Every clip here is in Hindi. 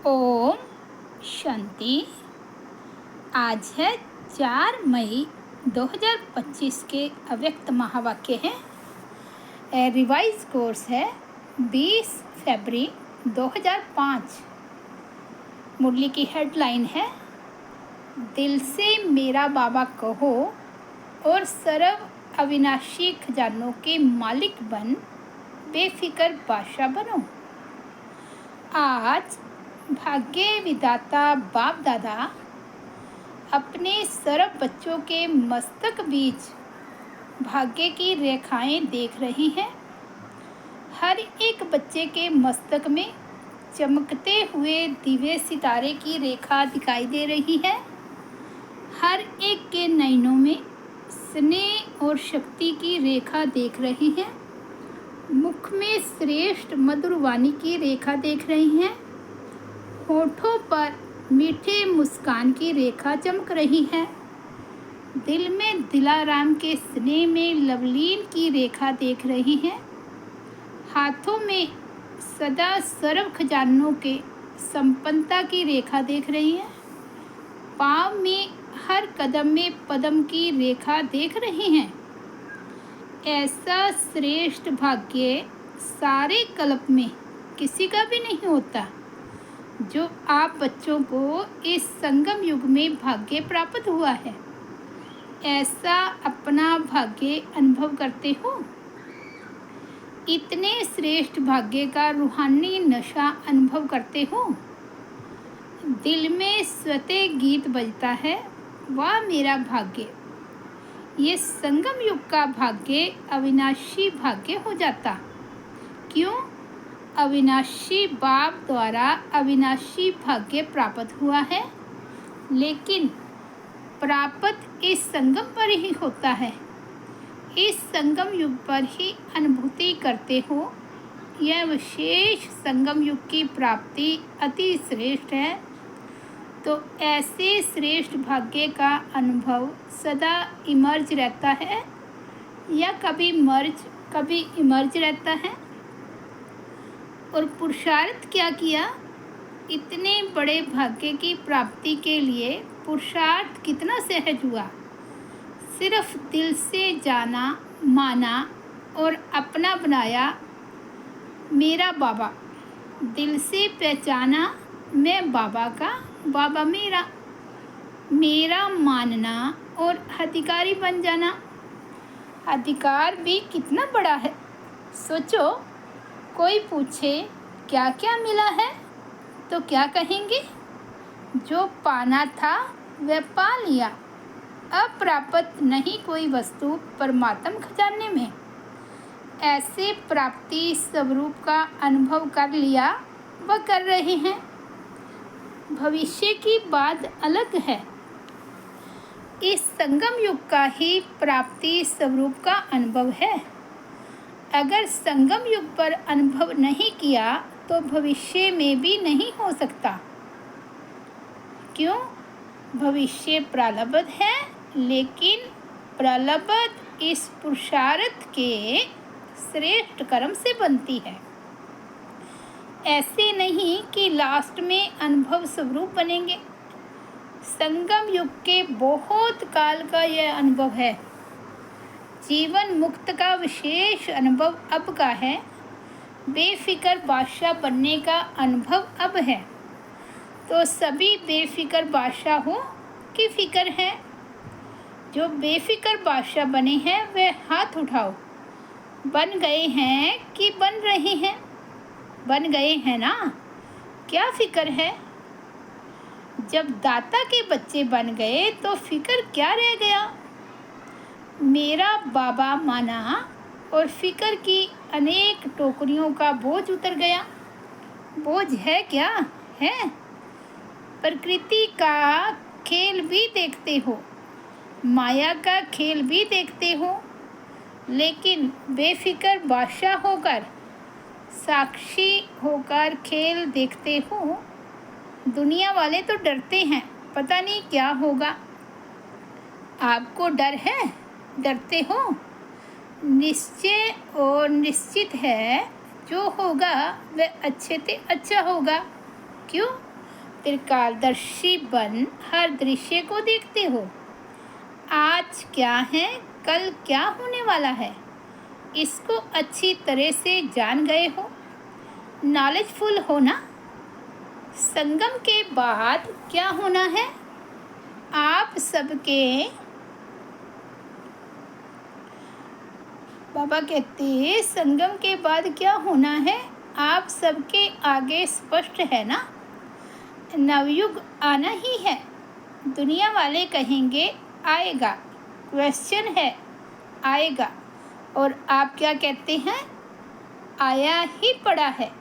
ओम शांति। आज है 4 मई 2025 के अव्यक्त महावाक्य हैं। रिवाइज कोर्स है 20 फरवरी 2005। मुरली की हेडलाइन है, दिल से मेरा बाबा कहो और सर्व अविनाशी खजानों के मालिक बन, बेफिक्र बादशाह बनो। आज भाग्य विधाता बाप दादा अपने सर्व बच्चों के मस्तक बीच भाग्य की रेखाएं देख रहे हैं। हर एक बच्चे के मस्तक में चमकते हुए दिव्य सितारे की रेखा दिखाई दे रही है। हर एक के नयनों में स्नेह और शक्ति की रेखा देख रही हैं। मुख में श्रेष्ठ मधुर वाणी की रेखा देख रही हैं। होठों पर मीठे मुस्कान की रेखा चमक रही है। दिल में दिलाराम के स्नेह में लवलीन की रेखा देख रही हैं। हाथों में सदा सर्व खजानों के संपन्नता की रेखा देख रही हैं। पाँव में हर कदम में पद्म की रेखा देख रही हैं। ऐसा श्रेष्ठ भाग्य सारे कल्प में किसी का भी नहीं होता जो आप बच्चों को इस संगम युग में भाग्य प्राप्त हुआ है। ऐसा अपना भाग्य अनुभव करते हो। इतने श्रेष्ठ भाग्य का रूहानी नशा अनुभव करते हो। दिल में स्वतः गीत बजता है, वाह मेरा भाग्य। ये संगम युग का भाग्य अविनाशी भाग्य हो जाता। क्यों? अविनाशी बाप द्वारा अविनाशी भाग्य प्राप्त हुआ है, लेकिन प्राप्त इस संगम पर ही होता है। इस संगम युग पर ही अनुभूति करते हो। यह विशेष संगम युग की प्राप्ति अति श्रेष्ठ है। तो ऐसे श्रेष्ठ भाग्य का अनुभव सदा इमर्ज रहता है या कभी मर्ज कभी इमर्ज रहता है। और पुरुषार्थ क्या किया? इतने बड़े भाग्य की प्राप्ति के लिए पुरुषार्थ कितना सहज हुआ। सिर्फ दिल से जाना, माना और अपना बनाया मेरा बाबा। दिल से पहचाना मैं बाबा का, बाबा मेरा। मेरा मानना और अधिकारी बन जाना। अधिकार भी कितना बड़ा है। सोचो, कोई पूछे क्या क्या मिला है तो क्या कहेंगे? जो पाना था वह पा लिया। अब प्राप्त नहीं कोई वस्तु परमात्म खजाने में। ऐसे प्राप्ति स्वरूप का अनुभव कर लिया व कर रहे हैं। भविष्य की बात अलग है। इस संगम युग का ही प्राप्ति स्वरूप का अनुभव है। अगर संगम युग पर अनुभव नहीं किया तो भविष्य में भी नहीं हो सकता। क्यों? भविष्य प्रलब्ध है, लेकिन प्रलब्ध इस पुरुषार्थ के श्रेष्ठ कर्म से बनती है। ऐसे नहीं कि लास्ट में अनुभव स्वरूप बनेंगे। संगम युग के बहुत काल का यह अनुभव है। जीवन मुक्त का विशेष अनुभव अब का है। बेफिक्र बादशाह बनने का अनुभव अब है। तो सभी बेफिक्र बादशाह हो कि फिक्र है? जो बेफिक्र बादशाह बने हैं वे हाथ उठाओ। बन गए हैं कि बन रहे हैं? बन गए हैं ना? क्या फिक्र है? जब दाता के बच्चे बन गए तो फिक्र क्या रह गया? मेरा बाबा माना और फिक्र की अनेक टोकरियों का बोझ उतर गया। बोझ है क्या? है। प्रकृति का खेल भी देखते हो, माया का खेल भी देखते हो, लेकिन बेफिक्र बादशाह होकर, साक्षी होकर खेल देखते हो। दुनिया वाले तो डरते हैं, पता नहीं क्या होगा। आपको डर है? डरते हो? निश्चय और निश्चित है जो होगा वह अच्छे से अच्छा होगा। क्यों? प्रकाशदर्शी बन हर दृश्य को देखते हो। आज क्या है, कल क्या होने वाला है, इसको अच्छी तरह से जान गए हो। नॉलेजफुल हो ना। संगम के बाद क्या होना है, आप सबके बाबा कहते हैं संगम के बाद क्या होना है, आप सबके आगे स्पष्ट है ना। नवयुग आना ही है। दुनिया वाले कहेंगे आएगा, क्वेश्चन है आएगा, और आप क्या कहते हैं, आया ही पड़ा है।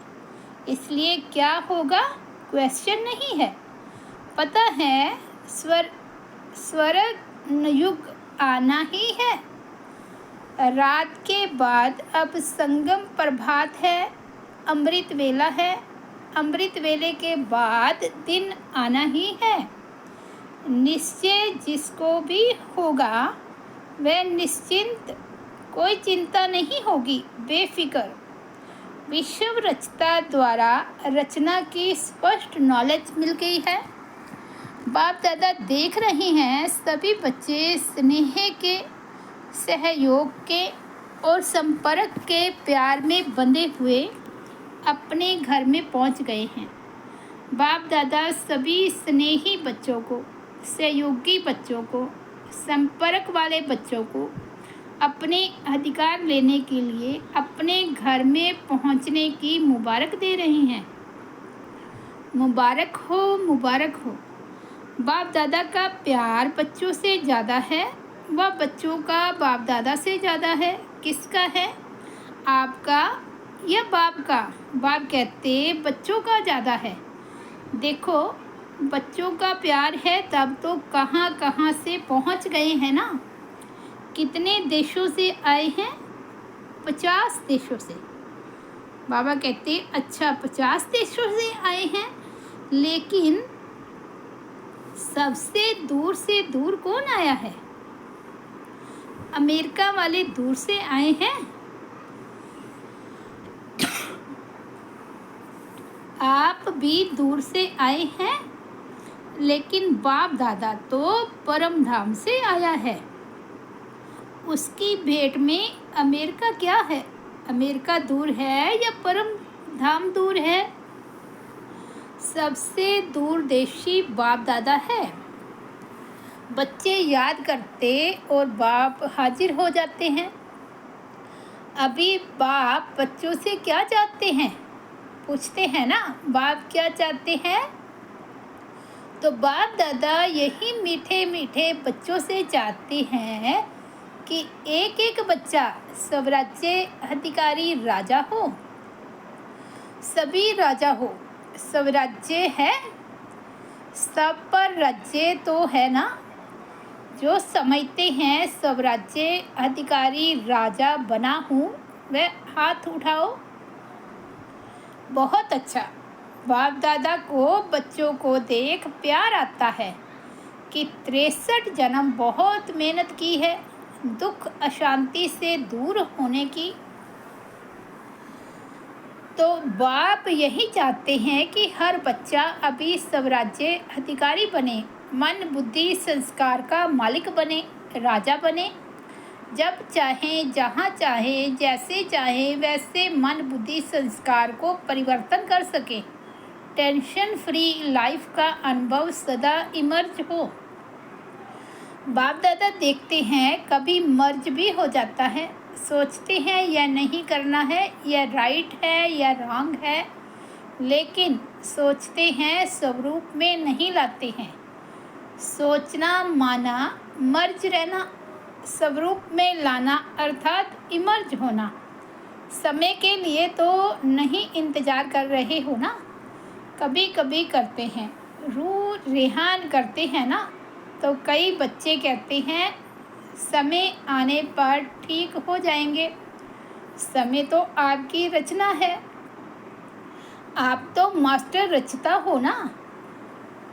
इसलिए क्या होगा, क्वेश्चन नहीं है। पता है स्वर्ग युग आना ही है। रात के बाद अब संगम प्रभात है, अमृत वेला है। अमृत वेले के बाद दिन आना ही है। निश्चय जिसको भी होगा वह निश्चिंत, कोई चिंता नहीं होगी, बेफिक्र। विश्व रचता द्वारा रचना की स्पष्ट नॉलेज मिल गई है। बाप दादा देख रहे हैं सभी बच्चे स्नेह के, सहयोग के और संपर्क के प्यार में बंधे हुए अपने घर में पहुंच गए हैं। बाप दादा सभी स्नेही बच्चों को, सहयोगी बच्चों को, संपर्क वाले बच्चों को अपने अधिकार लेने के लिए अपने घर में पहुंचने की मुबारक दे रहे हैं। मुबारक हो, मुबारक हो। बाप दादा का प्यार बच्चों से ज़्यादा है, वह बच्चों का बाप दादा से ज़्यादा है। किसका है, आपका या बाप का? बाप कहते बच्चों का ज़्यादा है। देखो बच्चों का प्यार है तब तो कहाँ कहाँ से पहुँच गए हैं ना। कितने देशों से आए हैं, 50 देशों से। बाबा कहते अच्छा 50 देशों से आए हैं, लेकिन सबसे दूर से दूर कौन आया है? अमेरिका वाले दूर से आए हैं। आप भी दूर से आए हैं, लेकिन बाप दादा तो परम धाम से आया है। उसकी भेंट में अमेरिका क्या है? अमेरिका दूर है या परम धाम दूर है? सबसे दूरदेशी बाप दादा है। बच्चे याद करते और बाप हाजिर हो जाते हैं। अभी बाप बच्चों से क्या चाहते हैं, पूछते हैं ना, बाप क्या चाहते हैं? तो बाप दादा यही मीठे मीठे बच्चों से चाहते हैं कि एक एक बच्चा स्वराज्य अधिकारी राजा हो, सभी राजा हो। स्वराज्य है, सब पर राज्य तो है ना। जो समझते हैं स्वराज्य अधिकारी राजा बना हूँ, वह हाथ उठाओ। बहुत अच्छा। बाप दादा को बच्चों को देख प्यार आता है कि 63 जन्म बहुत मेहनत की है, दुख अशांति से दूर होने की। तो बाप यही चाहते हैं कि हर बच्चा अभी स्वराज्य अधिकारी बने, मन बुद्धि संस्कार का मालिक बने, राजा बने। जब चाहे, जहाँ चाहे, जैसे चाहे वैसे मन बुद्धि संस्कार को परिवर्तन कर सके। टेंशन फ्री लाइफ का अनुभव सदा इमर्ज हो। बाप दादा देखते हैं कभी मर्ज भी हो जाता है। सोचते हैं यह नहीं करना है, यह राइट है या रॉन्ग है, लेकिन सोचते हैं स्वरूप में नहीं लाते हैं। सोचना माना मर्ज रहना, स्वरूप में लाना अर्थात इमर्ज होना। समय के लिए तो नहीं इंतज़ार कर रहे हो ना, कभी कभी करते हैं, रूह रेहान करते हैं ना। तो कई बच्चे कहते हैं समय आने पर ठीक हो जाएंगे। समय तो आपकी रचना है, आप तो मास्टर रचता हो ना।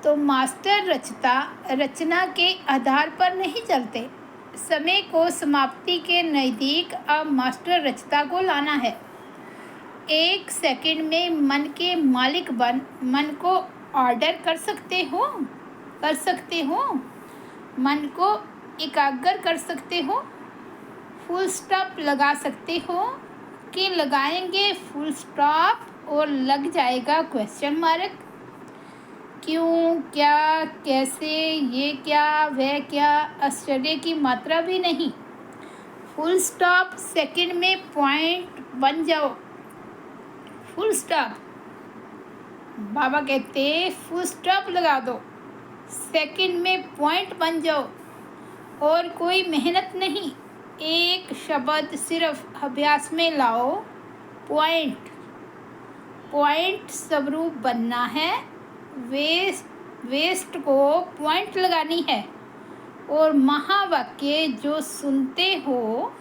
तो मास्टर रचता रचना के आधार पर नहीं चलते। समय को समाप्ति के नज़दीक अब मास्टर रचता को लाना है। 1 सेकंड में मन के मालिक बन मन को ऑर्डर कर सकते हो, मन को एकाग्र कर सकते हो, फुल स्टॉप लगा सकते हो कि लगाएंगे फुल स्टॉप और लग जाएगा क्वेश्चन मार्क। क्यों, क्या, कैसे, ये क्या, वह क्या, आश्चर्य की मात्रा भी नहीं। फुल स्टॉप सेकंड में पॉइंट बन जाओ। फुल स्टॉप, बाबा कहते फुल स्टॉप लगा दो, सेकंड में पॉइंट बन जाओ और कोई मेहनत नहीं। एक शब्द सिर्फ अभ्यास में लाओ, पॉइंट। पॉइंट स्वरूप बनना है, वेस्ट को पॉइंट लगानी है और महावाक्य जो सुनते हो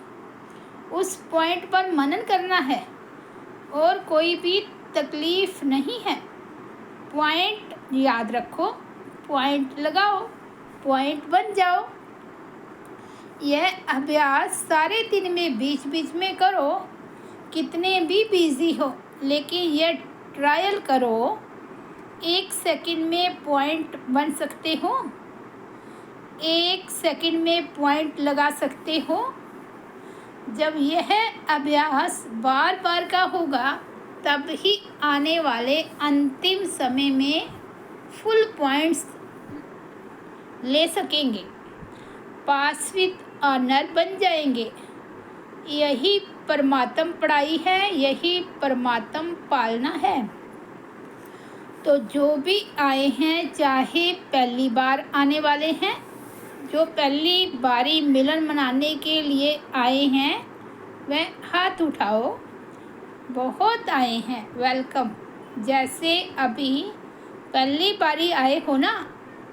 उस पॉइंट पर मनन करना है और कोई भी तकलीफ नहीं है। पॉइंट याद रखो, पॉइंट लगाओ, पॉइंट बन जाओ। यह अभ्यास सारे दिन में बीच बीच में करो, कितने भी बिजी हो, लेकिन यह ट्रायल करो। 1 सेकंड में पॉइंट बन सकते हो, 1 सेकंड में पॉइंट लगा सकते हो। जब यह अभ्यास बार बार का होगा तब ही आने वाले अंतिम समय में फुल पॉइंट्स ले सकेंगे, पास विद ऑनर बन जाएंगे। यही परमात्म पढ़ाई है, यही परमात्म पालना है। तो जो भी आए हैं, चाहे पहली बार आने वाले हैं, जो पहली बारी मिलन मनाने के लिए आए हैं, वह हाथ उठाओ। बहुत आए हैं, वेलकम। जैसे अभी पहली बारी आए हो ना,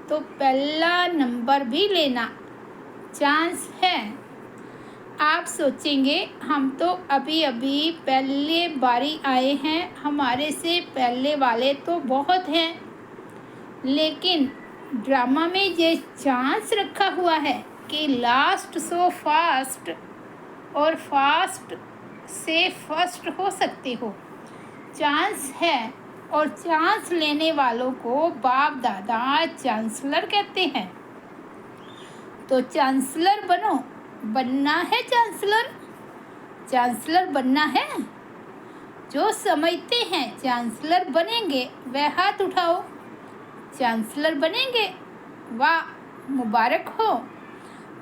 तो पहला नंबर भी लेना, चांस है। आप सोचेंगे हम तो अभी अभी पहले बारी आए हैं, हमारे से पहले वाले तो बहुत हैं, लेकिन ड्रामा में ये चांस रखा हुआ है कि लास्ट सो फास्ट और फास्ट से फर्स्ट हो सकते हो। चांस है और चांस लेने वालों को बाप दादा चांसलर कहते हैं। तो चांसलर बनो, बनना है चांसलर, चांसलर बनना है। जो समझते हैं चांसलर बनेंगे वह हाथ उठाओ। चांसलर बनेंगे, वाह, मुबारक हो।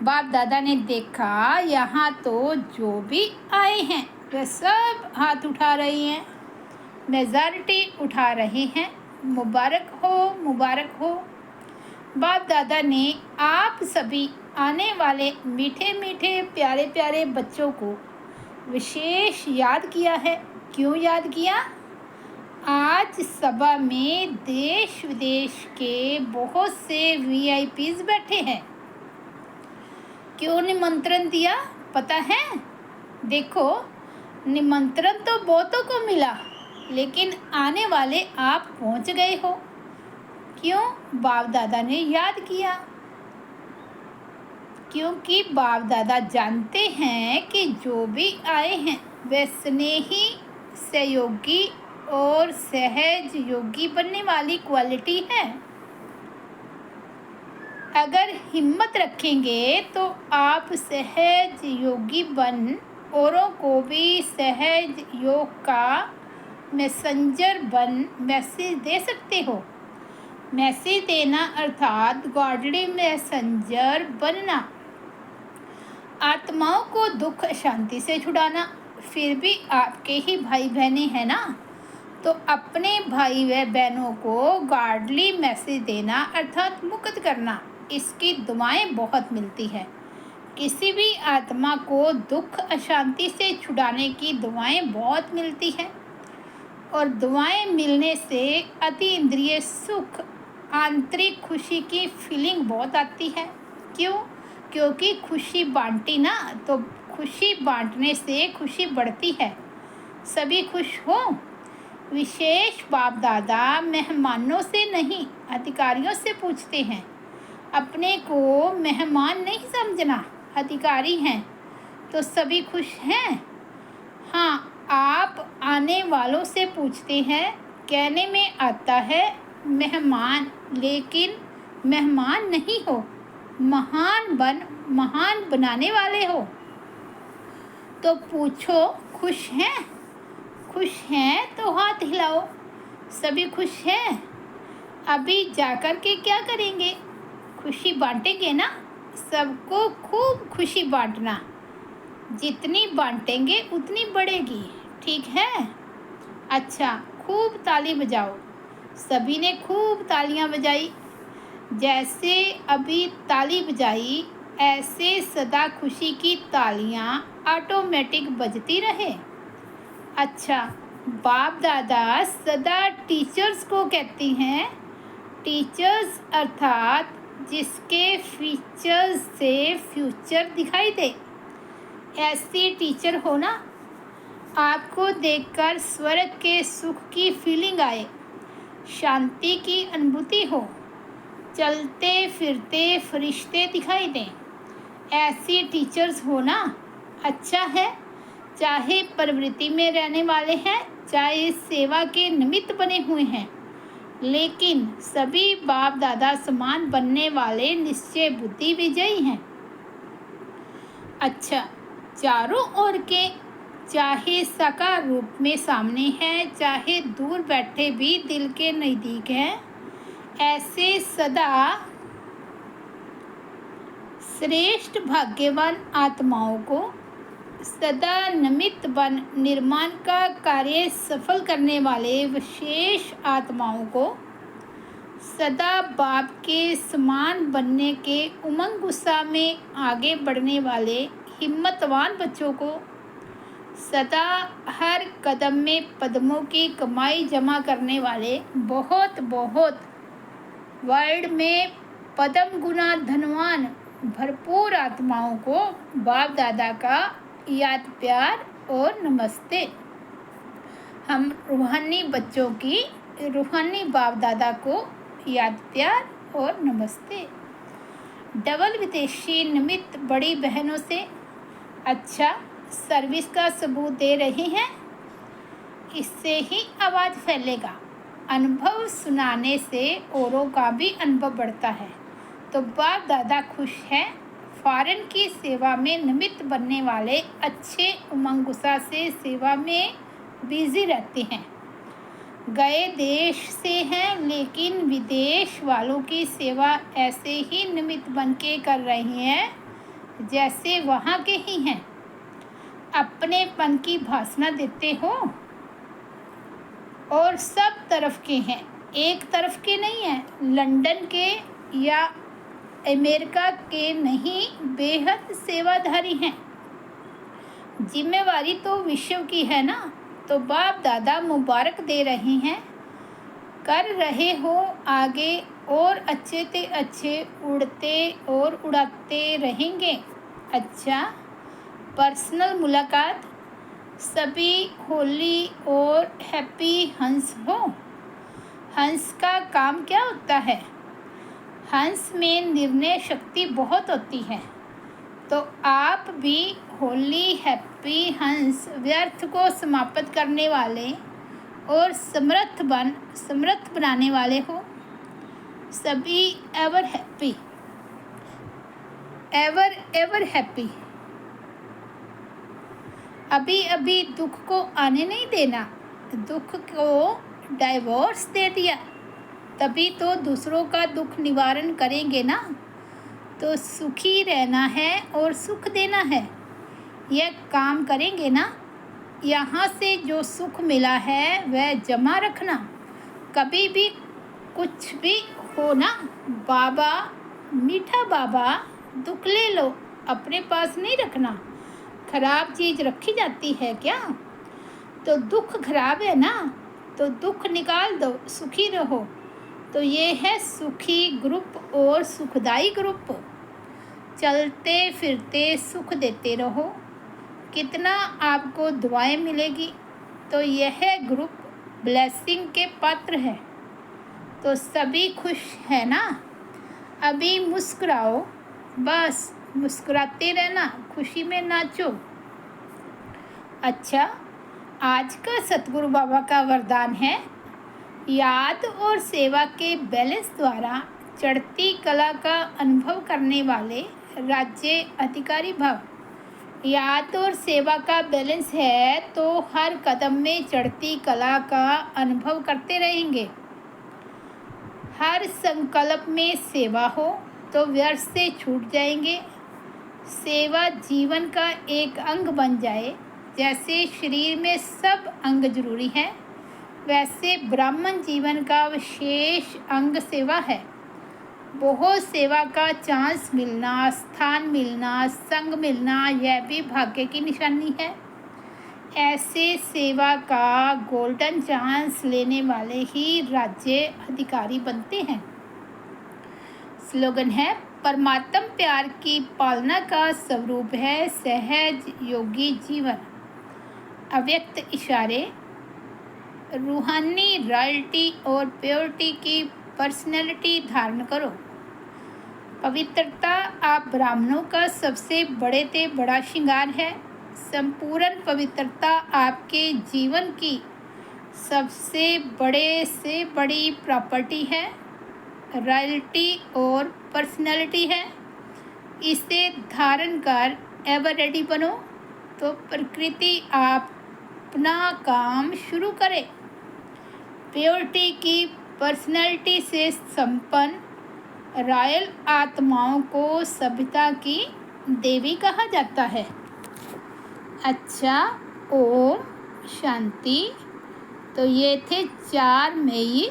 बाप दादा ने देखा यहाँ तो जो भी आए हैं वह सब हाथ उठा रहे हैं, मेजॉरिटी उठा रहे हैं। मुबारक हो, मुबारक हो। बाप दादा ने आप सभी आने वाले मीठे मीठे प्यारे प्यारे बच्चों को विशेष याद किया है। क्यों याद किया? आज सभा में देश विदेश के बहुत से VIPs बैठे हैं। क्यों निमंत्रण दिया पता है? देखो, निमंत्रण तो बहुतों को मिला, लेकिन आने वाले आप पहुंच गए हो। क्यों? बाप दादा ने याद किया। क्योंकि बाप दादा जानते हैं कि जो भी आए हैं वे स्नेही, सहयोगी और सहज योगी बनने वाली क्वालिटी है। अगर हिम्मत रखेंगे तो आप सहज योगी बन औरों को भी सहज योग का मैसेंजर बन मैसेज दे सकते हो। मैसेज देना अर्थात गॉडली मैसेंजर बनना, आत्माओं को दुख शांति से छुड़ाना। फिर भी आपके ही भाई बहनें हैं ना, तो अपने भाई व बहनों को गॉडली मैसेज देना अर्थात मुक्त करना, इसकी दुआएं बहुत मिलती है। किसी भी आत्मा को दुख अशांति से छुड़ाने की दुआएं बहुत मिलती हैं और दुआएं मिलने से अति इंद्रिय सुख, आंतरिक खुशी की फीलिंग बहुत आती है। क्यों? क्योंकि खुशी बांटी ना, तो खुशी बांटने से खुशी बढ़ती है। सभी खुश हो। विशेष बाप दादा मेहमानों से नहीं, अधिकारियों से पूछते हैं। अपने को मेहमान नहीं समझना, अधिकारी हैं तो सभी खुश हैं। हाँ, आप आने वालों से पूछते हैं। कहने में आता है मेहमान, लेकिन मेहमान नहीं हो, महान बनाने वाले हो। तो पूछो, खुश हैं? खुश हैं तो हाथ हिलाओ। सभी खुश हैं? अभी जाकर के क्या करेंगे? खुशी बांटेंगे ना। सबको खूब खुशी बांटना, जितनी बांटेंगे उतनी बढ़ेगी, ठीक है? अच्छा, खूब ताली बजाओ। सभी ने खूब तालियां बजाई। जैसे अभी ताली बजाई, ऐसे सदा खुशी की तालियां ऑटोमेटिक बजती रहे। अच्छा, बाप दादा सदा टीचर्स को कहती हैं। टीचर्स अर्थात जिसके फीचर्स से फ्यूचर दिखाई दे। ऐसी टीचर हो ना, आपको देखकर स्वर्ग के सुख की फीलिंग आए, शांति की अनुभूति हो, चलते फिरते फरिश्ते दिखाई दें। ऐसी टीचर्स हो ना। अच्छा है, चाहे प्रवृत्ति में रहने वाले हैं, चाहे सेवा के निमित्त बने हुए हैं, लेकिन सभी बाप दादा समान बनने वाले निश्चय बुद्धि विजयी हैं। अच्छा, चारों ओर के, चाहे साकार रूप में सामने हैं, चाहे दूर बैठे भी दिल के नज़दीक हैं, ऐसे सदा श्रेष्ठ भाग्यवान आत्माओं को, सदा निमित्त बन निर्माण का कार्य सफल करने वाले विशेष आत्माओं को, सदा बाप के समान बनने के उमंग उत्साह में आगे बढ़ने वाले हिम्मतवान बच्चों को, सदा हर कदम में पद्मों की कमाई जमा करने वाले बहुत बहुत वर्ल्ड में पद्म गुना धनवान भरपूर आत्माओं को बाप दादा का याद प्यार और नमस्ते। हम रूहानी बच्चों की रूहानी बाप दादा को याद प्यार और नमस्ते। डबल विदेशी निमित्त बड़ी बहनों से अच्छा सर्विस का सबूत दे रहे हैं। इससे ही आवाज़ फैलेगा। अनुभव सुनाने से औरों का भी अनुभव बढ़ता है। तो बाप दादा खुश हैं। फॉरेन की सेवा में निमित्त बनने वाले अच्छे उमंग उत्साह से सेवा में बिजी रहते हैं। गए देश से हैं, लेकिन विदेश वालों की सेवा ऐसे ही निमित्त बन के कर रहे हैं जैसे वहाँ के ही हैं। अपनेपन की भाषण देते हो और सब तरफ के हैं, एक तरफ के नहीं हैं। लंदन के या अमेरिका के नहीं, बेहद सेवाधारी हैं। जिम्मेवारी तो विश्व की है ना। तो बाप दादा मुबारक दे रहे हैं। कर रहे हो आगे और अच्छे से अच्छे उड़ते और उड़ाते रहेंगे। अच्छा, पर्सनल मुलाकात। सभी होली और हैप्पी हंस हो। हंस का काम क्या होता है? हंस में निर्णय शक्ति बहुत होती है। तो आप भी होली हैप्पी हंस व्यर्थ को समाप्त करने वाले और समर्थ बनाने वाले हो। सभी एवर हैप्पी, एवर हैप्पी। अभी अभी दुख को आने नहीं देना। दुख को डाइवोर्स दे दिया, तभी तो दूसरों का दुख निवारण करेंगे ना। तो सुखी रहना है और सुख देना है, यह काम करेंगे ना। यहाँ से जो सुख मिला है वह जमा रखना। कभी भी कुछ भी हो ना, बाबा मीठा बाबा दुख ले लो, अपने पास नहीं रखना। खराब चीज़ रखी जाती है क्या? तो दुख खराब है ना, तो दुख निकाल दो, सुखी रहो। तो ये है सुखी ग्रुप और सुखदाई ग्रुप। चलते फिरते सुख देते रहो, कितना आपको दुआएं मिलेगी। तो यह ग्रुप ब्लेसिंग के पात्र है। तो सभी खुश है ना। अभी मुस्कुराओ, बस मुस्कुराते रहना, खुशी में नाचो। अच्छा, आज का सतगुरु बाबा का वरदान है, याद और सेवा के बैलेंस द्वारा चढ़ती कला का अनुभव करने वाले राज्य अधिकारी भव। याद और सेवा का बैलेंस है तो हर कदम में चढ़ती कला का अनुभव करते रहेंगे। हर संकल्प में सेवा हो तो व्यर्थ से छूट जाएंगे। सेवा जीवन का एक अंग बन जाए। जैसे शरीर में सब अंग जरूरी हैं, वैसे ब्राह्मण जीवन का विशेष अंग सेवा है। बहुत सेवा का चांस मिलना, स्थान मिलना, संग मिलना, यह भी भाग्य की निशानी है। ऐसे सेवा का गोल्डन चांस लेने वाले ही राज्य अधिकारी बनते हैं। स्लोगन है, परमात्म प्यार की पालना का स्वरूप है सहज योगी जीवन। अव्यक्त इशारे, रूहानी रॉयल्टी और प्योरिटी की पर्सनैलिटी धारण करो। पवित्रता आप ब्राह्मणों का सबसे बड़े से बड़ा श्रृंगार है। संपूर्ण पवित्रता आपके जीवन की सबसे बड़े से बड़ी प्रॉपर्टी है, रॉयल्टी और पर्सनैलिटी है। इसे धारण कर एवर रेडी बनो तो प्रकृति अपना काम शुरू करे। प्योरिटी की पर्सनैलिटी से संपन्न रॉयल आत्माओं को सभ्यता की देवी कहा जाता है। अच्छा, ओम शांति। तो ये थे 4 मई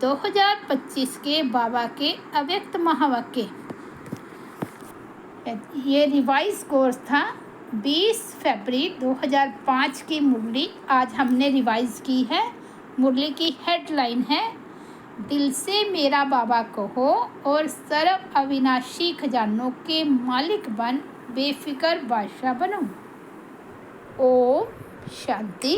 2025 के बाबा के अव्यक्त महावाक्य। ये रिवाइज कोर्स था 20 फरवरी 2005 की मुरली आज हमने रिवाइज की है। मुरली की हेडलाइन है, दिल से मेरा बाबा कहो और सर्व अविनाशी खजानों के मालिक बन बेफिक्र बादशाह बनो। ओम शांति।